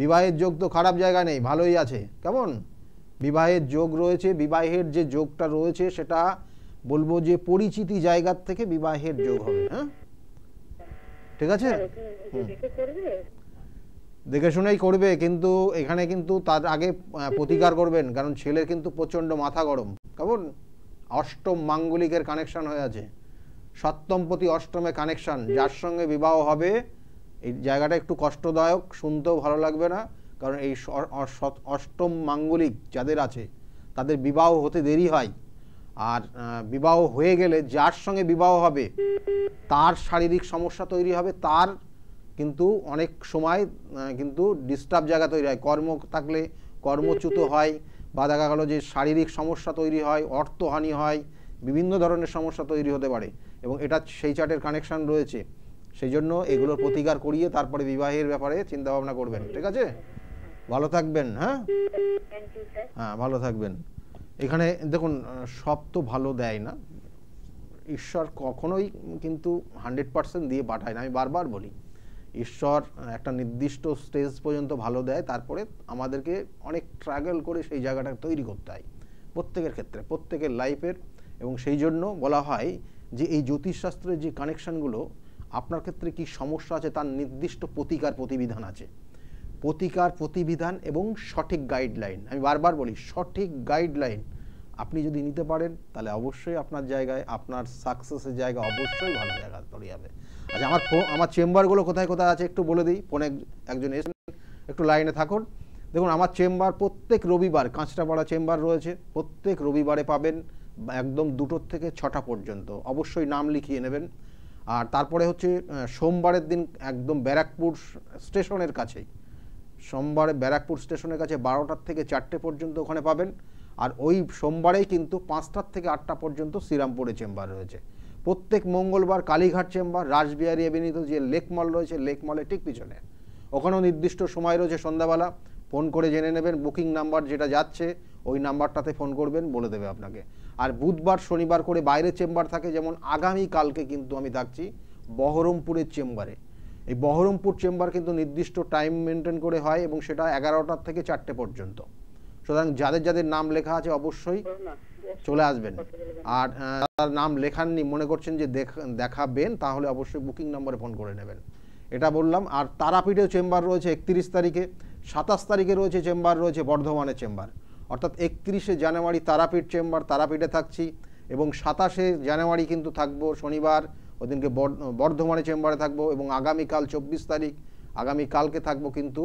বিবাহের যোগ তো খারাপ জায়গা নেই, ভালোই আছে। কেমন? বিবাহের যোগ রয়েছে। বিবাহের যে যোগটা রয়েছে সেটা বলবো যে পরিচিতি জায়গার থেকে বিবাহের যোগ হবে। হ্যাঁ, ঠিক আছে, দেখে শুনেই করবে, কিন্তু এখানে কিন্তু তার আগে প্রতিকার করবেন, কারণ ছেলের কিন্তু প্রচণ্ড মাথা গরম। কেমন? অষ্টম মাঙ্গলিকের কানেকশন হয়ে আছে, সপ্তমপতি অষ্টমে কানেকশন, যার সঙ্গে বিবাহ হবে এই জায়গাটা একটু কষ্টদায়ক, শুনতেও ভালো লাগবে না, কারণ এই অষ্টম মাঙ্গলিক যাদের আছে তাদের বিবাহ হতে দেরি হয়। আর বিবাহ হয়ে গেলে যার সঙ্গে বিবাহ হবে তার শারীরিক সমস্যা তৈরি হবে, তার কিন্তু অনেক সময় কিন্তু ডিস্টার্ব জায়গা তৈরি হয়, কর্ম থাকলে কর্মচ্যুত হয়, বা দেখা গেলো যে শারীরিক সমস্যা তৈরি হয়, অর্থহানি হয়, বিভিন্ন ধরনের সমস্যা তৈরি হতে পারে, এবং এটা সেই চার্টের কানেকশন রয়েছে। সেই জন্য এগুলোর প্রতিকার করিয়ে তারপরে বিবাহের ব্যাপারে চিন্তা ভাবনা করবেন। ঠিক আছে, ভালো থাকবেন। হ্যাঁ হ্যাঁ, ভালো থাকবেন। এখানে দেখুন, সব তো ভালো দেয় না, ঈশ্বর কখনোই কিন্তু 100% দিয়ে পাঠায় না। আমি বারবার বলি, ঈশ্বর একটা নির্দিষ্ট স্টেজ পর্যন্ত ভালো দেয়, তারপরে আমাদেরকে অনেক স্ট্রাগল করে সেই জায়গাটা তৈরি করতে হয় প্রত্যেকের ক্ষেত্রে, প্রত্যেকের লাইফের। এবং সেই জন্য বলা হয় যে এই জ্যোতিষশাস্ত্রের যে কানেকশানগুলো, আপনার ক্ষেত্রে কি সমস্যা আছে তার নির্দিষ্ট প্রতিকার প্রতিবিধান আছে, প্রতিকার প্রতিবিধান এবং সঠিক গাইডলাইন। আমি বারবার বলি, সঠিক গাইডলাইন আপনি যদি নিতে পারেন তাহলে অবশ্যই আপনার জায়গায়, আপনার সাকসেসের জায়গা অবশ্যই ভালো জায়গা তৈরি হবে। আচ্ছা, আমার চেম্বারগুলো কোথায় কোথায় আছে একটু বলে দিই। ফোনে একজন এসে একটু লাইনে থাকুন। দেখুন, আমার চেম্বার প্রত্যেক রবিবার, কাঁচরাপাড়া চেম্বার রয়েছে, প্রত্যেক রবিবারে পাবেন একদম 2টো থেকে 6টা পর্যন্ত। অবশ্যই নাম লিখিয়ে নেবেন। আর তারপরে হচ্ছে সোমবারের দিন একদম ব্যারাকপুর স্টেশনের কাছেই, সোমবারে ব্যারাকপুর স্টেশনের কাছে 12টার থেকে 4টে পর্যন্ত ওখানে পাবেন। আর ওই সোমবারেই কিন্তু 5টার থেকে 8টা পর্যন্ত শ্রীরামপুরে চেম্বার রয়েছে। প্রত্যেক মঙ্গলবার কালীঘাট চেম্বার, রাসবিহারী এভিনিউতে যে লেক মল রয়েছে, লেক মলের ঠিক পিছনে, ওখানেও নির্দিষ্ট সময় রয়েছে সন্ধ্যাবেলা। ফোন করে জেনে নেবেন, বুকিং নাম্বার যেটা যাচ্ছে ওই নাম্বারটাতে ফোন করবেন, বলে দেবে আপনাকে। আর বুধবার শনিবার করে বাইরে চেম্বার থাকে, যেমন আগামীকালকে কিন্তু আমি থাকছি বহরমপুরের চেম্বারে। এই বহরমপুর চেম্বার কিন্তু নির্দিষ্ট টাইম মেনটেন করে হয় এবং সেটা 11টার থেকে 4টে পর্যন্ত। সুতরাং যাদের যাদের নাম লেখা আছে অবশ্যই চলে আসবেন। আর তার নাম লেখাননি, মনে করছেন যে দেখাবেন, তাহলে অবশ্যই বুকিং নম্বরে ফোন করে নেবেন, এটা বললাম। আর তারাপীঠেও চেম্বার রয়েছে 31 তারিখে, 27 তারিখে রয়েছে চেম্বার রয়েছে বর্ধমানের চেম্বার, অর্থাৎ 31শে জানুয়ারি তারাপীঠ চেম্বার, তারাপীঠে থাকছি, এবং 27শে জানুয়ারি কিন্তু থাকবো শনিবার, ওদিনকে বর্ধমানে চেম্বারে থাকবো, এবং আগামীকাল 24 তারিখ আগামীকালকে থাকবো কিন্তু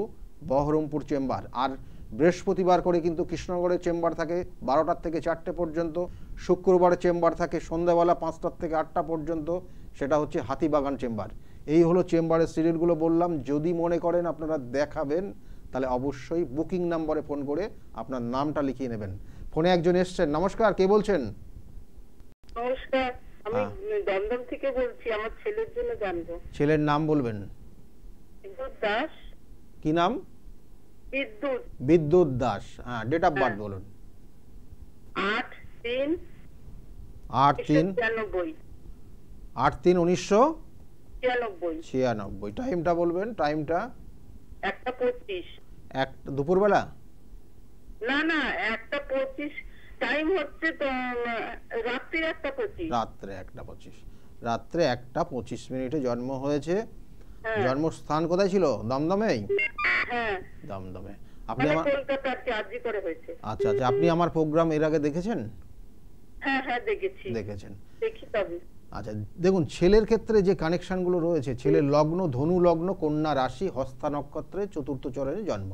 বহরমপুর চেম্বার। আর বৃহস্পতিবার করে কিন্তু কৃষ্ণনগরের চেম্বার থাকে 12টার থেকে 4টে পর্যন্ত, শুক্রবারের চেম্বার থাকে সন্ধ্যাবেলা 5টার থেকে 8টা পর্যন্ত, সেটা হচ্ছে হাতিবাগান চেম্বার। এই হলো চেম্বারের সিরিয়ালগুলো বললাম। যদি মনে করেন আপনারা দেখাবেন তাহলে অবশ্যই বুকিং নম্বরে ফোন করে আপনার নামটা লিখিয়ে নেবেন। ফোনে একজন এসছেন, নমস্কার, কে বলছেন? নমস্কার, আমি দমদম থেকে বলছি, আমার ছেলের জন্য জানবো। ছেলের নাম বলবেন? বিদ্যুৎ দাস। কি নাম? বিদ্যুৎ। বিদ্যুৎ দাস। হ্যাঁ, ডেট অফ বার্থ বলুন। 8/3/1996। টাইমটা বলবেন? টাইমটা 1:25। দুপুরবেলা? না না, 1:25 টাইম হচ্ছে তো রাত্রি 1:25। রাত্রে 1:25, রাত্রে 1:25 জন্ম হয়েছে। জন্মস্থান কোথায় ছিল? দমদমেই? হ্যাঁ, দমদমে। আপনি আমার কলকাতাতে আরজি করে হয়েছে। আচ্ছা আচ্ছা, আপনি আমার প্রোগ্রাম এর আগে দেখেছেন? হ্যাঁ হ্যাঁ, দেখেছি। দেখেছেন? দেখি তবে। আচ্ছা, দেখুন ছেলের ক্ষেত্রে যে কানেকশনগুলো রয়েছে, ছেলের লগ্ন ধনু লগ্ন, কন্যা রাশি, হস্তা নক্ষত্রে 4র্থ চরণে জন্ম।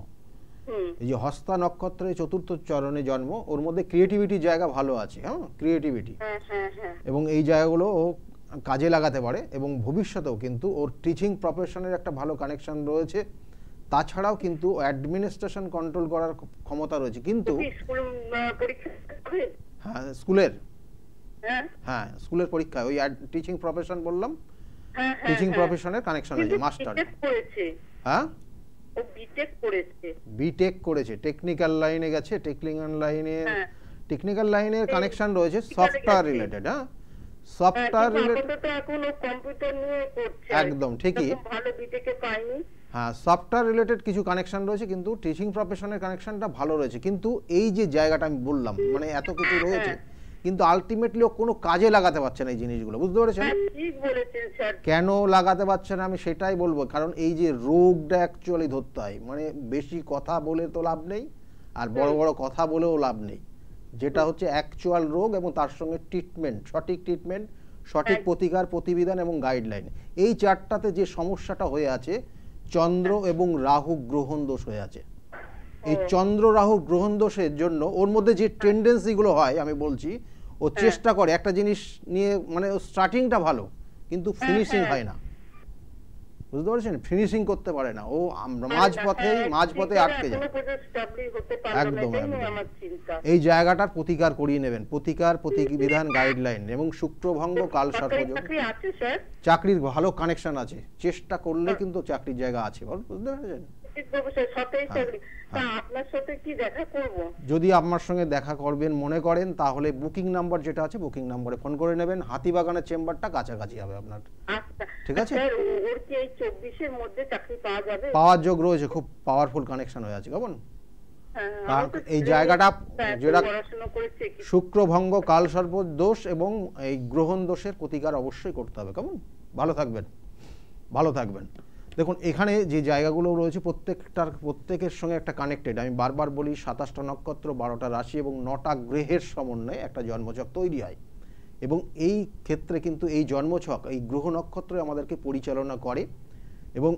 এই যে হস্তা নক্ষত্রে 4র্থ চরণে জন্ম, ওর মধ্যে ক্রিয়েটিভিটি জায়গা ভালো আছে। হ্যাঁ, ক্রিয়েটিভিটি, এবং এই জায়গাগুলো ও কাজে লাগাতে পারে, এবং ভবিষ্যতেও কিন্তু ওর টিচিং প্রফেশনের একটা ভালো কানেকশন রয়েছে। তাছাড়াও কিন্তু অ্যাডমিনিস্ট্রেশন কন্ট্রোল করার ক্ষমতা রয়েছে। কিন্তু হ্যাঁ, স্কুলের হ্যাঁ স্কুলের পরীক্ষা, ওই টিচিং প্রফেশন বললাম, টিচিং প্রফেশনের কানেকশন আছে। মাস্টার, হ্যাঁ বিটেক করেছে, টেকনিক্যাল লাইনে গেছে, টেকনিক্যাল লাইনের কানেকশন রয়েছে, সফটওয়্যার রিলেটেড। হ্যাঁ, সফটওয়্যার রিলেটেড, একদম ঠিকই। হ্যাঁ, সফটওয়্যার রিলেটেড কিছু কানেকশন রয়েছে, কিন্তু টিচিং প্রফেশনের কানেকশনটা ভালো রয়েছে। কিন্তু এই যে জায়গাটা আমি বললাম, মানে এত কিছু রয়েছে, কিন্তু আলটিমেটলি কোনো কাজে লাগাতে পারছে না এই জিনিসগুলো, বুঝতে পেরেছেন? কেন লাগাতে পারছে না আমি সেটাই বলবো। কারণ এই যে রোগটা অ্যাকচুয়ালি ধরতে হয়, মানে বেশি কথা বলে তো লাভ নেই, আর বড় বড় কথা বলেও লাভ নেই। যেটা হচ্ছে অ্যাকচুয়াল রোগ, এবং তার সঙ্গে ট্রিটমেন্ট, সঠিক ট্রিটমেন্ট, সঠিক প্রতিকার, প্রতিবিধান এবং গাইডলাইন, এই চারটাতে যে সমস্যাটা হয়ে আছে, চন্দ্র এবং রাহু গ্রহণ দোষ হয়ে আছে। এই চন্দ্র রাহু গ্রহণ দোষের জন্য ওর মধ্যে যে টেন্ডেন্সিগুলো হয়, আমি বলছি, ও চেষ্টা করে একটা জিনিস নিয়ে, মানে স্টার্টিংটা ভালো কিন্তু ফিনিশিং হয় না, বুঝতে পারছেন? ফিনিশিং করতে পারে না, ও মাঝপথে আটকে যায়। একদম একদম। এই জায়গাটার প্রতিকার করিয়ে নেবেন, প্রতিকার, প্রতিবিধান, গাইডলাইন, এবং শুক্রভঙ্গ, কাল সর্পযোগ। চাকরির ভালো কানেকশন আছে, চেষ্টা করলে কিন্তু চাকরির জায়গা আছে, বুঝতে পেরেছেন? যদি আপনার সঙ্গে দেখা করবেন মনে করেন, তাহলে বুকিং নাম্বার যেটা আছে, বুকিং নাম্বারে ফোন করে নেবেন। হাতিবাগানের চেম্বারটা কাছাকাছি হবে আপনার, ঠিক আছে? পাওয়ার যোগ রয়েছে, খুব পাওয়ারফুল কানেকশন হয়ে আছে, কেমন? এই জায়গাটা যেটা শুক্রভঙ্গ, কাল সর্প দোষ এবং এই গ্রহণ দোষের প্রতিকার অবশ্যই করতে হবে, কেমন? ভালো থাকবেন, ভালো থাকবেন। দেখুন, এখানে যে জায়গাগুলো রয়েছে প্রত্যেকের সঙ্গে একটা কানেক্টেড। আমি বারবার বলি, 27টা নক্ষত্র, 12টা রাশি এবং 9টা গ্রহের সমন্বয়ে একটা জন্মছক তৈরি হয়, এবং এই ক্ষেত্রে কিন্তু এই জন্মছক, এই গ্রহ নক্ষত্র আমাদেরকে পরিচালনা করে। এবং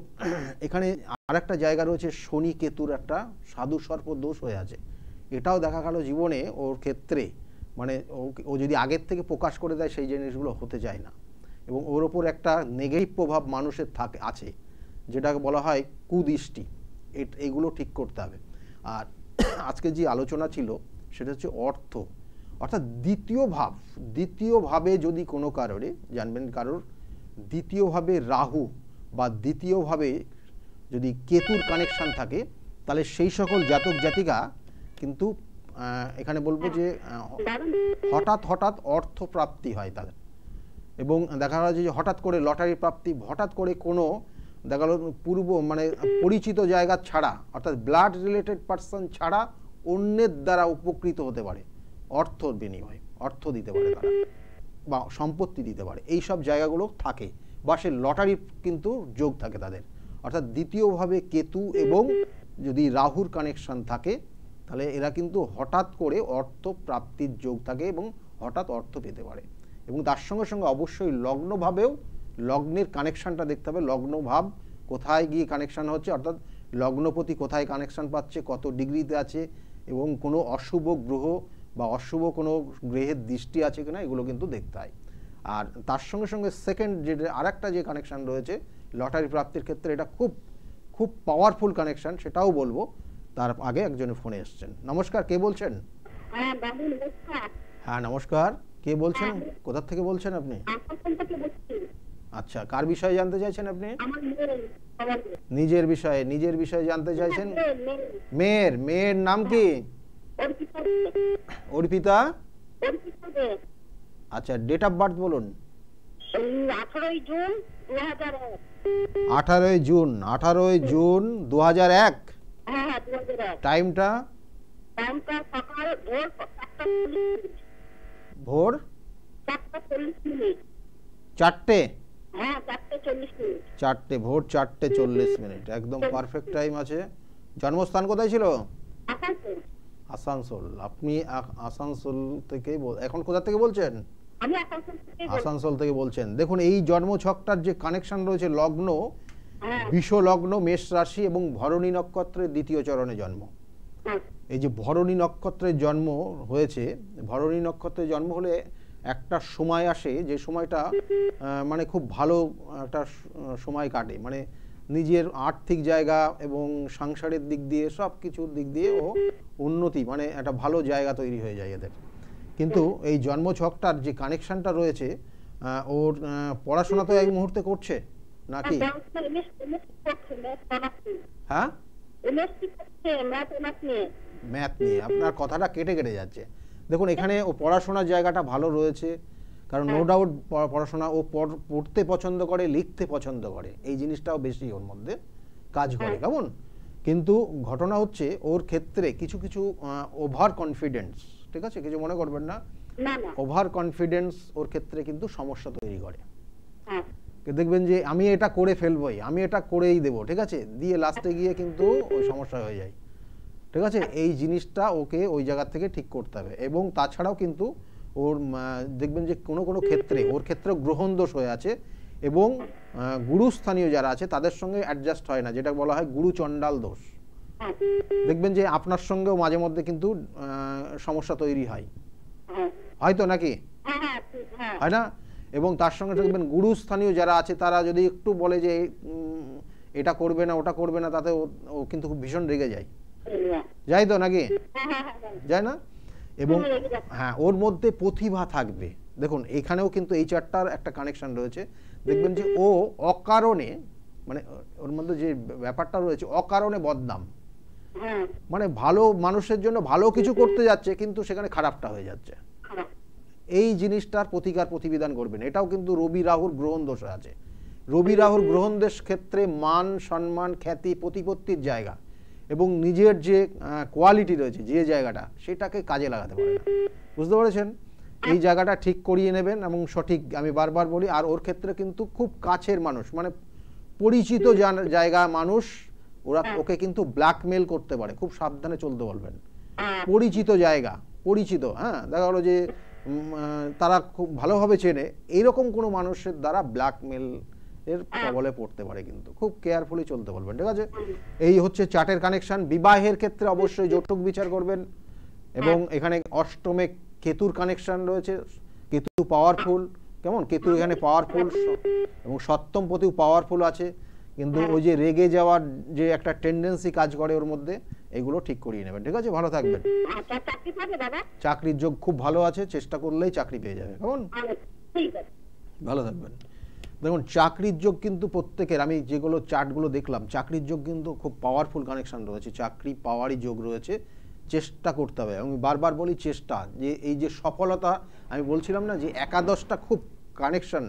এখানে আরেকটা জায়গা রয়েছে, শনি কেতুর একটা সাধু সর্প দোষ হয়ে আছে। এটাও দেখা গেল জীবনে ওর ক্ষেত্রে, মানে ও যদি আগের থেকে প্রকাশ করে দেয়, সেই জিনিসগুলো হতে চায় না, এবং ওর ওপর একটা নেগেটিভ প্রভাব মানুষের আছে, যেটাকে বলা হয় কুদৃষ্টি। এগুলো ঠিক করতে হবে। আর আজকে যে আলোচনা ছিল সেটা হচ্ছে অর্থ, অর্থাৎ দ্বিতীয়ভাবে যদি কোনো কারণে জানবেন, কারোর দ্বিতীয়ভাবে রাহু বা দ্বিতীয়ভাবে যদি কেতুর কানেকশান থাকে, তাহলে সেই সকল জাতক জাতিকা কিন্তু এখানে বলবো যে হঠাৎ হঠাৎ অর্থপ্রাপ্তি হয় তাদের, এবং দেখা যায় যে হঠাৎ করে লটারি প্রাপ্তি, হঠাৎ করে কোনো দেখা গেল পূর্ব মানে পরিচিত জায়গা ছাড়া, অর্থাৎ ব্লাড রিলেটেড পার্সন ছাড়া অন্যের দ্বারা উপকৃত হতে পারে, অর্থ বিনিময়, অর্থ দিতে পারে তারা বা সম্পত্তি দিতে পারে, এই সব জায়গাগুলো থাকে, বা সে লটারি কিন্তু যোগ থাকে তাদের। অর্থাৎ দ্বিতীয়ভাবে কেতু এবং যদি রাহুর কানেকশন থাকে তাহলে এরা কিন্তু হঠাৎ করে অর্থ প্রাপ্তির যোগ থাকে এবং হঠাৎ অর্থ পেতে পারে। এবং তার সঙ্গে সঙ্গে অবশ্যই লগ্নভাবেও, লগ্নের কানেকশানটা দেখতে হবে, লগ্নভাব কোথায় গিয়ে কানেকশান হচ্ছে, অর্থাৎ লগ্নপতি কোথায় কানেকশান পাচ্ছে, কত ডিগ্রিতে আছে, এবং কোনো অশুভ গ্রহ বা অশুভ কোনো গ্রহের দৃষ্টি আছে কিনা, এগুলো কিন্তু দেখতে হয়। আর তার সঙ্গে সঙ্গে সেকেন্ড যেটা আরেকটা যে কানেকশান রয়েছে লটারি প্রাপ্তির ক্ষেত্রে, এটা খুব খুব পাওয়ারফুল কানেকশান, সেটাও বলবো। তার আগে একজনের ফোনে এসছেন। নমস্কার, কে বলছেন? হ্যাঁ নমস্কার, কে বলছেন, কোথা থেকে বলছেন আপনি? আচ্ছা, কার বিষয়ে জানতে চাইছেন আপনি? নিজের বিষয়ে, নিজের বিষয়ে জানতে চাইছেন। মেয়ের নাম কি? অর্পিতা। আচ্ছা, ডেট অফ বার্থ বলুন। 18 জুন 2001। 18 জুন 2001। হ্যাঁ 2001। টাইমটা? সকাল ভোর 4:40। ভোর 4:40। 4টে? হ্যাঁ 4:40। 4টে, ভোর 4:40, একদম পারফেক্ট টাইম আছে। জন্মস্থান কোথায় ছিল? আসানসোল। আসানসোল। আপনি আসানসোল থেকে এখন কোথা থেকে বলছেন? আমি আসানসোল থেকে বলছি। আসানসোল থেকে বলছেন। দেখুন, এই জন্মছকটার যে কানেকশন রয়েছে, লগ্ন বিষ লগ্ন, মেষ রাশি এবং ভরণী নক্ষত্রের দ্বিতীয় চরণে জন্ম। এই যে ভরণী নক্ষত্রের জন্ম হয়েছে, ভরণী নক্ষত্রের জন্ম হলে একটা সময় আসে যে সময়টা মানে খুব ভালো একটা সময় কাটে, মানে নিজের আর্থিক জায়গা এবং সংসারের দিক দিয়ে সব কিছুর দিক দিয়ে ও উন্নতি, মানে একটা ভালো জায়গা তৈরি হয়ে যায় এদের। কিন্তু এই জন্মছকটার যে কানেকশনটা রয়েছে, ওর পড়াশোনা তো এই মুহূর্তে করছে নাকি? হ্যাঁ, ম্যাথ নিয়ে। আপনার কথাটা কেটে কেটে যাচ্ছে। দেখুন, এখানে ও পড়াশোনার জায়গাটা ভালো রয়েছে, কারণ নো ডাউট পড়াশোনা ও পড়তে পছন্দ করে, লিখতে পছন্দ করে, এই জিনিসটাও বেশি ওর মধ্যে কাজ করে, কেমন? কিন্তু ঘটনা হচ্ছে ওর ক্ষেত্রে কিছু কিছু ওভার কনফিডেন্স, ঠিক আছে, কিছু মনে করবেন না, ওভার কনফিডেন্স ওর ক্ষেত্রে কিন্তু সমস্যা তৈরি করে। দেখবেন যে আমি এটা করে ফেলবই, আমি এটা করেই দেবো, ঠিক আছে, দিয়ে লাস্টে গিয়ে কিন্তু ওই সমস্যা হয়ে যায়, ঠিক আছে। এই জিনিসটা ওকে ওই জায়গা থেকে ঠিক করতে হবে। এবং তাছাড়াও কিন্তু ওর দেখবেন যে কোনো কোনো ক্ষেত্রে ওর ক্ষেত্রে গ্রহণ দোষ হয়ে আছে, এবং গুরুস্থানীয় যারা আছে তাদের সঙ্গে অ্যাডজাস্ট হয় না, যেটা বলা হয় গুরু চণ্ডাল দোষ। দেখবেন যে আপনার সঙ্গেও মাঝে মধ্যে কিন্তু সমস্যা তৈরি হয়, হয়তো নাকি, হয় না? এবং তার সঙ্গে দেখবেন গুরুস্থানীয় যারা আছে তারা যদি একটু বলে যে এটা করবে না, ওটা করবে না, তাতে ও কিন্তু খুব ভীষণ রেগে যায়, যাই তো নাকি, যায় না? এবং হ্যাঁ, ওর মধ্যে প্রতিভা থাকবে। দেখুন, এখানেও কিন্তু এই চারটার একটা কানেকশন রয়েছে। দেখবেন যে ও অকারণে, মানে ওর মধ্যে যে ব্যাপারটা রয়েছে, অকারণে বদনাম, মানে ভালো মানুষের জন্য ভালো কিছু করতে যাচ্ছে কিন্তু সেখানে খারাপটা হয়ে যাচ্ছে, এই জিনিসটার প্রতিকার প্রতিবিধান করবেন। এটাও কিন্তু রবি রাহুর গ্রহণ দোষ আছে। রবি রাহুর গ্রহণ দোষ ক্ষেত্রে মান সম্মান খ্যাতি প্রতিপত্তির জায়গা এবং নিজের যে কোয়ালিটি রয়েছে, যে জায়গাটা, সেটাকে কাজে লাগাতে পারে না, বুঝতে পেরেছেন? এই জায়গাটা ঠিক করিয়ে নেবেন এবং সঠিক, আমি বারবার বলি। আর ওর ক্ষেত্রে কিন্তু খুব কাছের মানুষ, মানে পরিচিত জায়গা মানুষ, ওরা ওকে কিন্তু ব্ল্যাকমেল করতে পারে, খুব সাবধানে চলতে বলবেন। পরিচিত জায়গা, পরিচিত, হ্যাঁ, দেখা গেলো যে তারা খুব ভালোভাবে চেনে, এইরকম কোনো মানুষের দ্বারা ব্ল্যাকমেল এর কবলে পড়তে পারে, কিন্তু খুব কেয়ারফুলি চলতে বলবেন, ঠিক আছে? এই হচ্ছে চার্টের কানেকশন। বিবাহের ক্ষেত্রে অবশ্যই যৌতুক বিচার করবেন। এবং এখানে অষ্টমে কেতুর কানেকশন রয়েছে, কেতু পাওয়ারফুল, কেমন? কেতু এখানে পাওয়ারফুল এবং সপ্তম পতিও পাওয়ারফুল আছে, কিন্তু ওই যে রেগে যাওয়ার যে একটা টেন্ডেন্সি কাজ করে ওর মধ্যে, এগুলো ঠিক করিয়ে নেবেন, ঠিক আছে? ভালো থাকবেন। চাকরির যোগ খুব ভালো আছে, চেষ্টা করলেই চাকরি পেয়ে যাবে, কেমন? ভালো থাকবেন। দেখুন, চাকরির যোগ কিন্তু প্রত্যেকের, আমি যেগুলো চার্টগুলো দেখলাম, চাকরির যোগ কিন্তু খুব পাওয়ারফুল কানেকশন রয়েছে, চাকরি পাওয়ারই যোগ রয়েছে, চেষ্টা করতে হবে। আমি বারবার বলি চেষ্টা, যে এই যে সফলতা আমি বলছিলাম না যে একাদশটা খুব কানেকশন,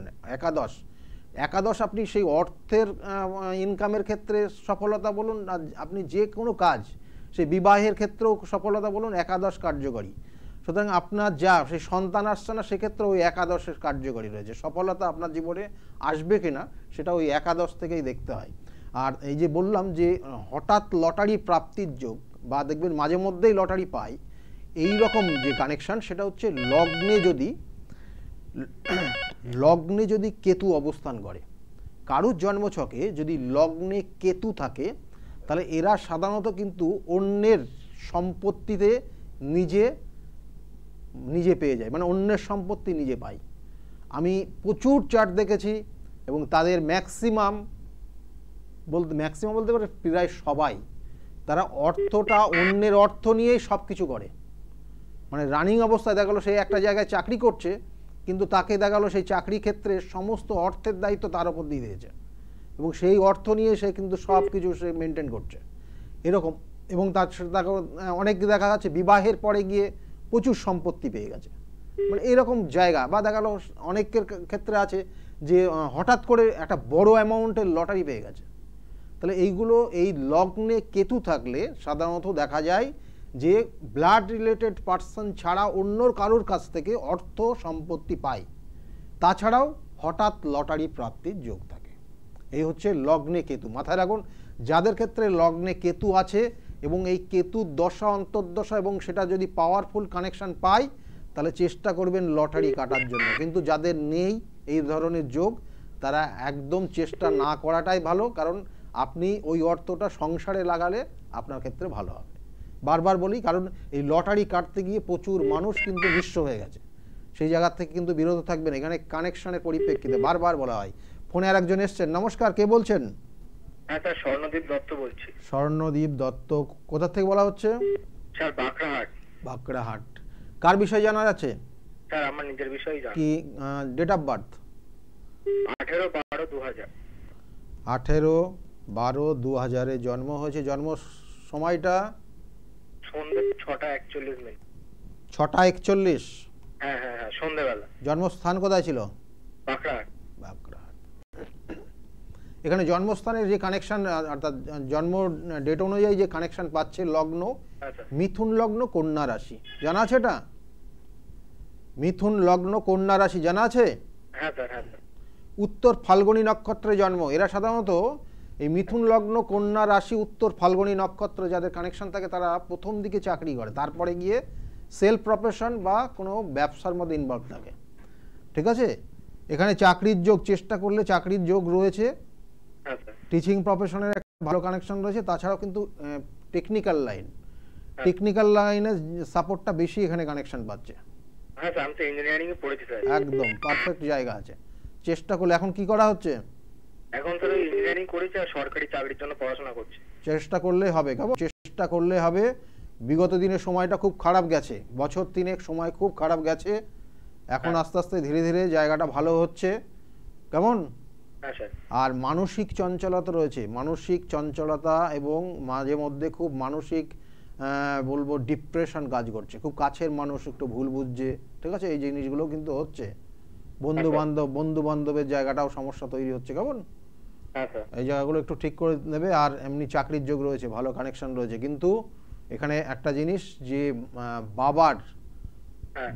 একাদশ আপনি সেই অর্থের ইনকামের ক্ষেত্রে সফলতা বলুন, আর আপনি যে কোনো কাজ, সেই বিবাহের ক্ষেত্রেও সফলতা বলুন, একাদশ কার্যকরী। সুতরাং আপনার যা সেই সন্তান আসছে না, সেক্ষেত্রে ওই একাদশের কার্যকরী রয়েছে। সফলতা আপনার জীবনে আসবে কিনা সেটা ওই একাদশ থেকেই দেখতে হয়। আর এই যে বললাম যে হঠাৎ লটারি প্রাপ্তির যোগ, বা দেখবেন মাঝে মধ্যেই লটারি পায়, এই রকম যে কানেকশান, সেটা হচ্ছে লগ্নে যদি কেতু অবস্থান করে, কারুর জন্মছকে যদি লগ্নে কেতু থাকে, তাহলে এরা সাধারণত কিন্তু অন্যের সম্পত্তিতে নিজে পেয়ে যায়, মানে অন্যের সম্পত্তি নিজে পায়। আমি প্রচুর চার্ট দেখেছি, এবং তাদের ম্যাক্সিমাম বলতে পারে প্রায় সবাই, তারা অর্থটা অন্যের অর্থ নিয়েই সব কিছু করে। মানে রানিং অবস্থায় দেখা গেলো সে একটা জায়গায় চাকরি করছে, কিন্তু তাকে দেখা গেলো সেই চাকরি ক্ষেত্রে সমস্ত অর্থের দায়িত্ব তার উপর দিয়ে দিয়েছে, এবং সেই অর্থ নিয়ে সে কিন্তু সব কিছু সে মেনটেন করছে এরকম। এবং তার অনেক দেখা যাচ্ছে বিবাহের পরে গিয়ে প্রচুর সম্পত্তি পেয়ে গেছে, মানে এরকম জায়গা। বা দেখা গেলো অনেকের ক্ষেত্রে আছে যে হঠাৎ করে একটা বড় অ্যামাউন্টের লটারি পেয়ে গেছে। তাহলে এইগুলো এই লগ্নে কেতু থাকলে সাধারণত দেখা যায় যে ব্লাড রিলেটেড পার্সন ছাড়া অন্য কারোর কাছ থেকে অর্থ সম্পত্তি পায়। তাছাড়াও হঠাৎ লটারি প্রাপ্তির যোগ থাকে। এই হচ্ছে লগ্নে কেতু। মাথায় রাখুন, যাদের ক্ষেত্রে লগ্নে কেতু আছে এবং এই কেতুর দশা অন্তর্দশা এবং সেটা যদি পাওয়ারফুল কানেকশন পায়, তাহলে চেষ্টা করবেন লটারি কাটার জন্য। কিন্তু যাদের নেই এই ধরনের যোগ, তারা একদম চেষ্টা না করাটাই ভালো, কারণ আপনি ওই অর্থটা সংসারে লাগালে আপনার ক্ষেত্রে ভালো হবে। বারবার বলি, কারণ এই লটারি কাটতে গিয়ে প্রচুর মানুষ কিন্তু নিঃস্ব হয়ে গেছে। সেই জায়গা থেকে কিন্তু বিরত থাকবেন। এখানে কানেকশনের পরিপ্রেক্ষিতে বারবার বলা হয়। ফোনে আর একজন এসছেন। নমস্কার, কে বলছেন? হ্যাঁ স্যার, স্বর্ণদীপ দত্ত বলছি। স্বর্ণদীপ দত্ত, কোথা থেকে বলা হচ্ছে? স্যার বাঁকড়াহাট। বাঁকড়াহাট। কার বিষয় জানার আছে? স্যার আমার নিজের বিষয় জানার। কি ডেট অফ বার্থ? 18/12/2000। 18/12/2000 এ জন্ম হয়েছে। জন্ম সময়টা সন্ধ্যে 6:41 মিনিট। 6:41? হ্যাঁ হ্যাঁ হ্যাঁ, সন্ধ্যেবেলা। জন্মস্থান কোথায় ছিল? বাঁকড়াহাট। বাঁকড়াহাট। এখানে জন্মস্থানের যে কানেকশন, অর্থাৎ জন্ম ডেট অনুযায়ী যে কানেকশন পাচ্ছে, লগ্ন মিথুন লগ্ন কন্যা রাশি, জানা আছে এটা? মিথুন লগ্ন কন্যা রাশি জানা আছে? হ্যাঁ স্যার, হ্যাঁ স্যার। উত্তর ফাল্গুনী নক্ষত্রে জন্ম। এরা সাধারণত এই মিথুন লগ্ন কন্যা রাশি উত্তর ফাল্গুনী নক্ষত্র যাদের কানেকশন থাকে, তারা প্রথম দিকে চাকরি করে, তারপরে গিয়ে সেলফ প্রফেশন বা কোনো ব্যবসার মধ্যে ইনভলভ থাকে। ঠিক আছে, এখানে চাকরির যোগ, চেষ্টা করলে চাকরির যোগ রয়েছে। টিচিং প্রফেশনের একটা ভালো কানেকশন রয়েছে। তাছাড়াও কিন্তু টেকনিক্যাল লাইনে সাপোর্টটা বেশি এখানে কানেকশন পাচ্ছে। হ্যাঁ স্যার, আমি তো ইঞ্জিনিয়ারিং এ পড়েছি স্যার। একদম পারফেক্ট জায়গা আছে। চেষ্টা করলে। এখন কি করা হচ্ছে? এখন তো ইঞ্জিনিয়ারিং করেছি আর সরকারি চাকরির জন্য পড়াশোনা করছি। চেষ্টা করলে হবে, চেষ্টা করলে হবে। বিগত দিনের সময়টা খুব খারাপ গেছে, বছর 3 সময় খুব খারাপ গেছে। এখন আস্তে আস্তে ধীরে ধীরে জায়গাটা ভালো হচ্ছে। কেমন? আর মানসিক চঞ্চলতা রয়েছে, মানসিক চঞ্চলতা এবং মাঝে মধ্যে খুব মানসিক বলবো ডিপ্রেশন কাজ করছে। খুব কাছের মানুষ একটু ভুল বুঝছে। ঠিক আছে, এই জিনিসগুলো কিন্তু হচ্ছে। বন্ধু বান্ধবের জায়গাটাও সমস্যা তৈরি হচ্ছে। কেমন? এই জায়গাগুলো একটু ঠিক করে নেবে। আর এমনি চাকরির যোগ রয়েছে, ভালো কানেকশন রয়েছে। কিন্তু এখানে একটা জিনিস, যে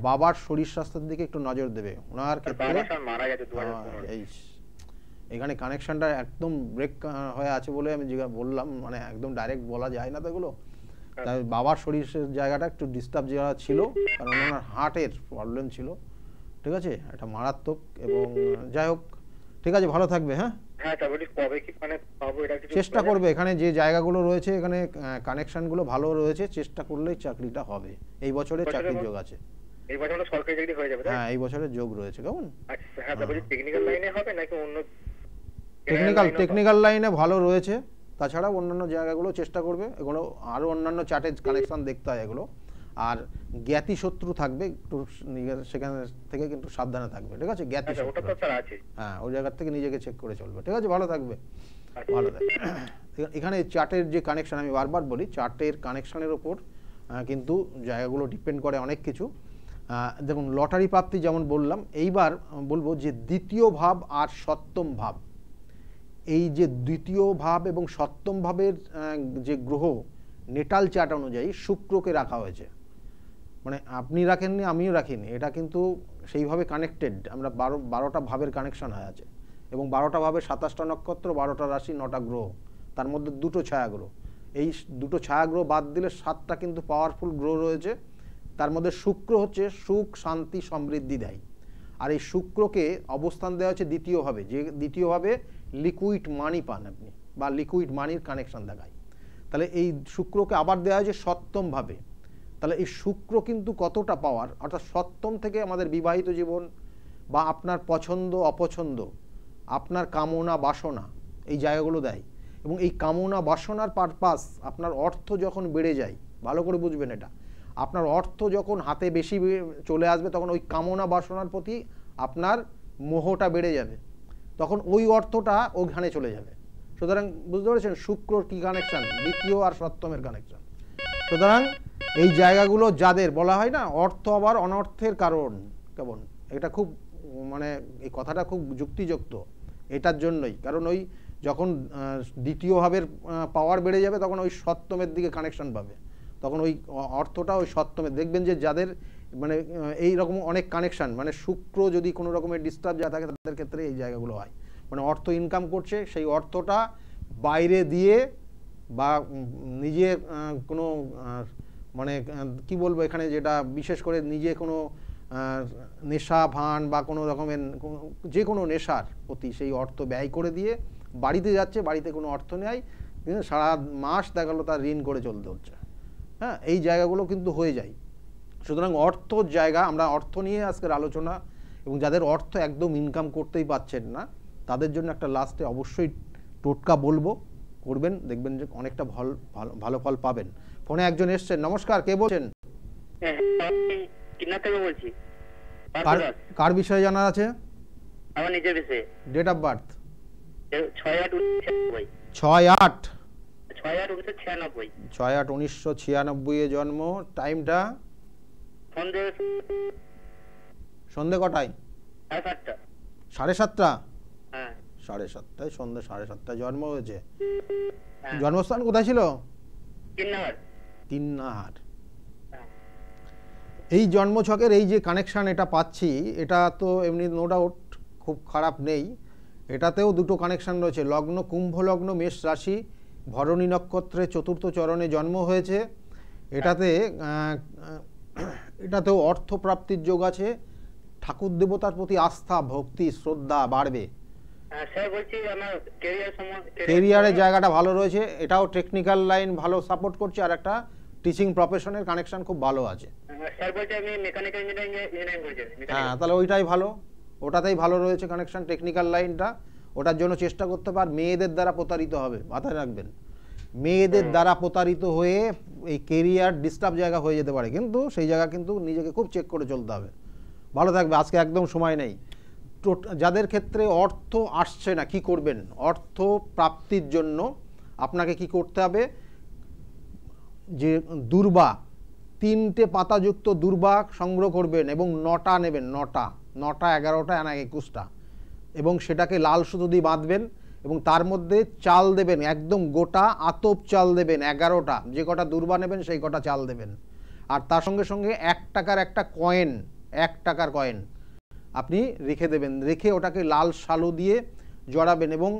বাবার শরীর স্বাস্থ্যের দিকে একটু নজর দেবে। ওনার ক্ষেত্রে এখানে কানেকশনটা একদম ব্রেক হয়ে আছে বলে আমি বললাম, মানে একদম ডাইরেক্ট বলা যায় না তো এগুলো। তাই বাবার শরীরের জায়গাটা একটু ডিস্টার্ব জায়গা ছিল, কারণ ওনার হার্টের প্রবলেম ছিল। ঠিক আছে, এটা মারাত্মক। এবং যাই হোক, ঠিক আছে, ভালো থাকবে। হ্যাঁ, চেষ্টা করবে। এখানে যে জায়গাগুলো রয়েছে, এখানে কানেকশনগুলো ভালো রয়েছে, চেষ্টা করলেই চাকরিটা হবে। এই বছরে চাকরির যোগ আছে। এই বছরে সরকারি চাকরি হয়ে যাবে? হ্যাঁ, এই বছরে যোগ রয়েছে। কেমন? আচ্ছা হ্যাঁ, তারপরে টেকনিক্যাল লাইনে হবে নাকি অন্য? টেকনিক্যাল লাইনে ভালো রয়েছে। তাছাড়া অন্যান্য জায়গাগুলো চেষ্টা করবে। এগুলো আরো অন্যান্য চার্টের কানেকশন দেখতে হয় এগুলো। আর জ্ঞাতি শত্রু থাকবে, একটু সেখান থেকে কিন্তু সাবধানে থাকবে। ঠিক আছে, জ্ঞাতি শত্রু। হ্যাঁ, ওই জায়গা থেকে নিজেকে চেক করে চলবে। ঠিক আছে, ভালো থাকবে। ভালো থাকবে। এখানে চার্টের যে কানেকশন, আমি বারবার বলি, চার্টের কানেকশনের ওপর কিন্তু জায়গাগুলো ডিপেন্ড করে অনেক কিছু। দেখুন লটারি প্রাপ্তি যেমন বললাম, এইবার বলবো যে দ্বিতীয় ভাব আর সপ্তম ভাব, এই যে দ্বিতীয় ভাব এবং সপ্তম ভাবের যে গ্রহ নেটাল চার্ট অনুযায়ী শুক্রকে রাখা হয়েছে, মানে আপনি রাখেননি আমিও রাখিনি, এটা কিন্তু সেইভাবে কানেক্টেড, আমরা 12টা ভাবের কানেকশন হয়ে আছে এবং 12টা ভাবে 27টা নক্ষত্র, 12টা রাশি, 9টা গ্রহ, তার মধ্যে 2টো ছায়াগ্রহ। এই 2টো ছায়াগ্রহ বাদ দিলে 7টা কিন্তু পাওয়ারফুল গ্রহ রয়েছে। তার মধ্যে শুক্র হচ্ছে সুখ শান্তি সমৃদ্ধি দেয়, আর এই শুক্রকে অবস্থান দেওয়া হচ্ছে দ্বিতীয়ভাবে, যে দ্বিতীয়ভাবে লিকুইড মানি পান আপনি, বা লিকুইড মানির কানেকশন দেখায়। তাহলে এই শুক্রকে আবার দেওয়া হয়েছে সপ্তমভাবে। তাহলে এই শুক্র কিন্তু কতটা পাওয়ার, অর্থাৎ সপ্তম থেকে আমাদের বিবাহিত জীবন বা আপনার পছন্দ অপছন্দ, আপনার কামনা বাসনা, এই জায়গাগুলো দেয়। এবং এই কামনা বাসনার পারপাস, আপনার অর্থ যখন বেড়ে যায়, ভালো করে বুঝবেন এটা, আপনার অর্থ যখন হাতে বেশি চলে আসবে তখন ওই কামনা বাসনার প্রতি আপনার মোহটা বেড়ে যাবে, তখন ওই অর্থটা ওখানে চলে যাবে। সুতরাং বুঝতে পেরেছেন শুক্রর কি কানেকশন, দ্বিতীয় আর সপ্তমের কানেকশন। সুতরাং এই জায়গাগুলো যাদের বলা হয় না অর্থ আবার অনর্থের কারণ, কেমন এটা খুব মানে এই কথাটা খুব যুক্তিযুক্ত এটার জন্যই, কারণ ওই যখন দ্বিতীয় ভাবের পাওয়ার বেড়ে যাবে তখন ওই সপ্তমের দিকে কানেকশন পাবে, তখন ওই অর্থটা ওই সপ্তমের, দেখবেন যে যাদের মানে এই রকম অনেক কানেকশন, মানে শুক্র যদি কোনো রকমের ডিস্টার্ব যা থাকে তাদের ক্ষেত্রে এই জায়গাগুলো হয়, মানে অর্থ ইনকাম করছে সেই অর্থটা বাইরে দিয়ে বা নিজের কোনো মানে কি বলবো এখানে, যেটা বিশেষ করে নিজে কোনো নেশা ভান বা কোনো রকমের যে কোনো নেশার প্রতি সেই অর্থ ব্যয় করে দিয়ে বাড়িতে যাচ্ছে, বাড়িতে কোনো অর্থ নেই, সারা মাস দেখা গেলো তার ঋণ করে চলতে হচ্ছে। হ্যাঁ, এই জায়গাগুলো কিন্তু হয়ে যায়। সুতরাং অর্থর জায়গা, আমরা অর্থ নিয়ে আজকের আলোচনা, এবং যাদের অর্থ একদম ইনকাম করতেই পারছেন না তাদের জন্য একটা লাস্টে অবশ্যই টোটকা বলবো, করবেন, দেখবেন যে অনেকটা ভালো ফল পাবেন। ফোনে একজন এসছেন, নমস্কার, কে বলছেন? বলছি। কার বিষয়ে জানার আছে? আমার নিজের বিষয়ে। Date of birth? 6/8/1996 এ জন্ম। টাইমটা সন্ধে কটায়? 7:30। হ্যাঁ 7:30, সন্ধ্যে 7:30 জন্ম হয়েছে। জন্মস্থান কোথায় ছিল? তিননাহার। এই জন্মছকের এই যে কানেকশন এটা পাচ্ছি, এটা তো এমনি নো ডাউট খুব খারাপ নেই, এটাতেও দুটো কানেকশন রয়েছে। লগ্ন কুম্ভ লগ্ন, মেষ রাশি, ভরণী নক্ষত্রে 4র্থ চরণে জন্ম হয়েছে। এটাতেও অর্থপ্রাপ্তির যোগ আছে, ঠাকুর দেবতার প্রতি আস্থা ভক্তি শ্রদ্ধা বাড়বে। ক্যারিয়ারের জায়গাটা ভালো রয়েছে, এটাও টেকনিক্যাল লাইন ভালো সাপোর্ট করছে, আর একটা টিচিং প্রফেশনের কানেকশন খুব ভালো আছে। হ্যাঁ, তাহলে ওইটাই ভালো, ওটাতেই ভালো রয়েছে কানেকশন, টেকনিক্যাল লাইনটা, ওটার জন্য চেষ্টা করতে পার। মেয়েদের দ্বারা প্রতারিত হবে, মাথায় রাখবেন, মেয়েদের দ্বারা প্রতারিত হয়ে এই কেরিয়ার ডিস্টার্ব জায়গা হয়ে যেতে পারে, কিন্তু সেই জায়গা কিন্তু নিজেকে খুব চেক করে চলতে হবে। ভালো থাকবে, আজকে একদম সময় নেই। যাদের ক্ষেত্রে অর্থ আসছে না কি করবেন, অর্থ প্রাপ্তির জন্য আপনাকে কি করতে হবে, যে দুর্বা 3টে পাতাযুক্ত দুর্বা সংগ্রহ করবেন এবং 9টা নেবেন, 9টা 11টা 21টা, এবং সেটাকে লাল সুতো দিয়ে বাঁধবেন এবং তার মধ্যে চাল দেবেন, একদম গোটা আতপ চাল দেবেন 11টা, যে কটা দুর্বা নেবেন সেই কটা চাল দেবেন। আর তার সঙ্গে সঙ্গে 1 টাকার একটা কয়েন, 1 টাকার কয়েন আপনি রেখে দেবেন, রেখে ওটাকে লাল শালু দিয়ে জড়াবেন, এবং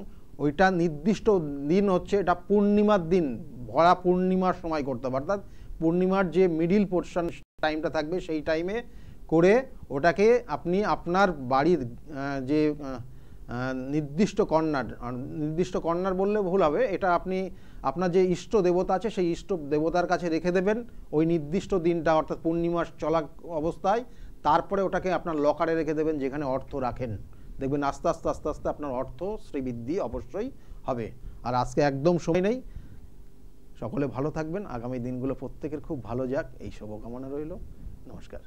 ওইটা নির্দিষ্ট দিন হচ্ছে এটা পূর্ণিমার দিন, ভরা পূর্ণিমার সময় করতে হবে, অর্থাৎ পূর্ণিমার যে মিডিল পোর্শন টাইমটা থাকবে সেই টাইমে করে ওটাকে আপনি আপনার বাড়ির যে নির্দিষ্ট কর্নার বললে ভুল হবে, এটা আপনি আপনার যে ইষ্ট দেবতা আছে সেই ইষ্ট দেবতার কাছে রেখে দেবেন ওই নির্দিষ্ট দিনটা, অর্থাৎ পূর্ণিমার চলা অবস্থায়। তারপরে ওটাকে আপনার লকারে রেখে দেবেন যেখানে অর্থ রাখেন, দেখবেন আস্তে আস্তে আস্তে আস্তে আপনার অর্থ শ্রীবৃদ্ধি অবশ্যই হবে। আর আজকে একদম সময় নেই, সকলে ভালো থাকবেন, আগামী দিনগুলো প্রত্যেকের খুব ভালো যাক এই শুভকামনা রইল। নমস্কার।